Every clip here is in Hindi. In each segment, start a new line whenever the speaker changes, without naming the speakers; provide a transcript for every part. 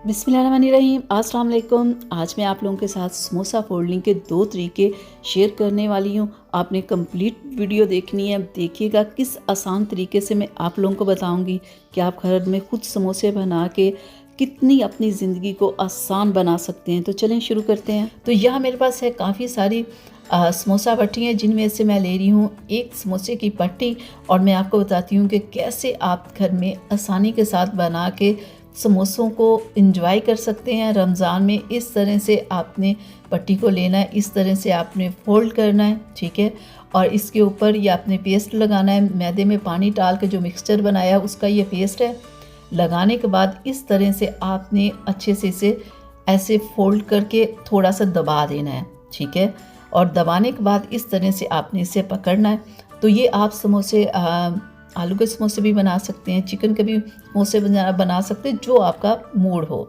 बिस्मिल्लाहिर्रहमानिर्रहीम। अस्सलाम वालेकुम। आज मैं आप लोगों के साथ समोसा फोल्डिंग के 2 तरीके शेयर करने वाली हूँ। आपने कंप्लीट वीडियो देखनी है। देखिएगा किस आसान तरीके से मैं आप लोगों को बताऊँगी कि आप घर में खुद समोसे बना के कितनी अपनी ज़िंदगी को आसान बना सकते हैं। तो चलें शुरू करते हैं। तो यहाँ मेरे पास है काफ़ी सारी समोसा पट्टी हैं, जिनमें से मैं ले रही हूँ एक समोसे की पट्टी और मैं आपको बताती हूँ कि कैसे आप घर में आसानी के साथ बना के समोसों को इंजॉय कर सकते हैं। रमज़ान में इस तरह से आपने पट्टी को लेना है, इस तरह से आपने फोल्ड करना है, ठीक है। और इसके ऊपर ये आपने पेस्ट लगाना है। मैदे में पानी डाल के जो मिक्सचर बनाया उसका ये पेस्ट है। लगाने के बाद इस तरह से आपने अच्छे से इसे ऐसे फोल्ड करके थोड़ा सा दबा देना है, ठीक है। और दबाने के बाद इस तरह से आपने इसे पकड़ना है। तो ये आप समोसे आलू के समोसे भी बना सकते हैं, चिकन के भी समोसे बना सकते हैं, जो आपका मूड हो।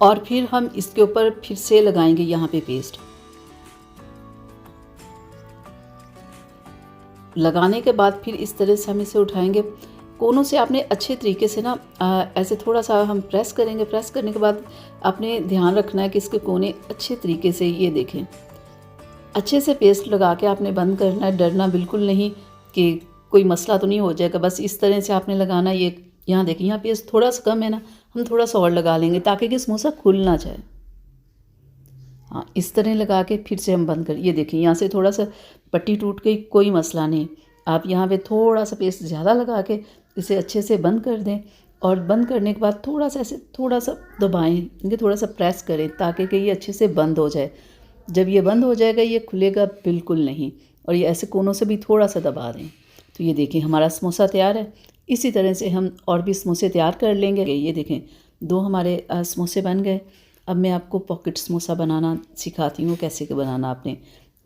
और फिर हम इसके ऊपर फिर से लगाएंगे यहाँ पे पेस्ट। लगाने के बाद फिर इस तरह से हम इसे उठाएंगे। कोनों से आपने अच्छे तरीके से ना ऐसे थोड़ा सा हम प्रेस करेंगे। प्रेस करने के बाद आपने ध्यान रखना है कि इसके कोने अच्छे तरीके से, ये देखें, अच्छे से पेस्ट लगा के आपने बंद करना है। डरना बिल्कुल नहीं कि कोई मसला तो नहीं हो जाएगा, बस इस तरह से आपने लगाना। ये यहाँ देखिए, यहाँ पेस्ट थोड़ा सा कम है ना, हम थोड़ा सा और लगा लेंगे ताकि कि समोसा खुल ना जाए। हाँ, इस तरह लगा के फिर से हम बंद कर। ये देखिए, यहाँ से थोड़ा सा पट्टी टूट गई, कोई मसला नहीं। आप यहाँ पे थोड़ा सा पेस्ट ज़्यादा लगा के इसे अच्छे से बंद कर दें। और बंद करने के बाद थोड़ा सा ऐसे थोड़ा सा दबाएँ, इनके थोड़ा सा प्रेस करें ताकि कि ये अच्छे से बंद हो जाए। जब ये बंद हो जाएगा ये खुलेगा बिल्कुल नहीं। और ये ऐसे कोनों से भी थोड़ा सा दबा दें। तो ये देखिए, हमारा समोसा तैयार है। इसी तरह से हम और भी समोसे तैयार कर लेंगे। ये देखें, 2 हमारे समोसे बन गए। अब मैं आपको पॉकेट समोसा बनाना सिखाती हूँ, कैसे के बनाना। आपने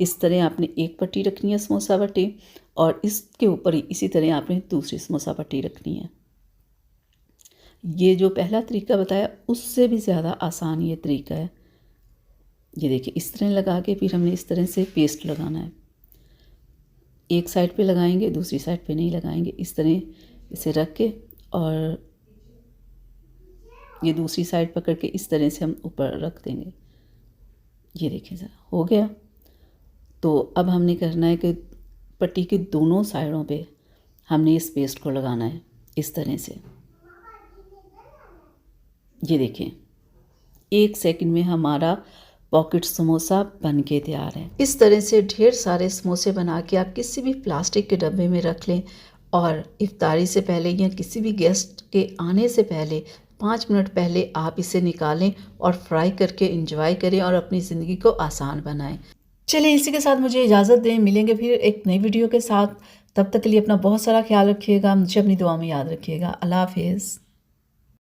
इस तरह आपने एक पट्टी रखनी है, समोसा पट्टी, और इसके ऊपर ही इसी तरह आपने दूसरी समोसा पट्टी रखनी है। ये जो पहला तरीका बताया उससे भी ज़्यादा आसान ये तरीका है। ये देखिए, इस तरह लगा के फिर हमने इस तरह से पेस्ट लगाना है। एक साइड पे लगाएंगे, दूसरी साइड पे नहीं लगाएंगे। इस तरह इसे रख के और ये दूसरी साइड पकड़ के इस तरह से हम ऊपर रख देंगे। ये देखिए, ज़रा हो गया। तो अब हमने करना है कि पट्टी के दोनों साइडों पे हमने इस पेस्ट को लगाना है इस तरह से। ये देखें, 1 सेकंड में हमारा पॉकेट समोसा बन के तैयार है। इस तरह से ढेर सारे समोसे बना के आप किसी भी प्लास्टिक के डब्बे में रख लें और इफ्तारी से पहले या किसी भी गेस्ट के आने से पहले 5 मिनट पहले आप इसे निकालें और फ्राई करके एंजॉय करें और अपनी ज़िंदगी को आसान बनाएं। चलिए, इसी के साथ मुझे इजाज़त दें। मिलेंगे फिर एक नई वीडियो के साथ। तब तक के लिए अपना बहुत सारा ख्याल रखिएगा। मुझे अपनी दुआ में याद रखिएगा। अल्लाह हाफिज़।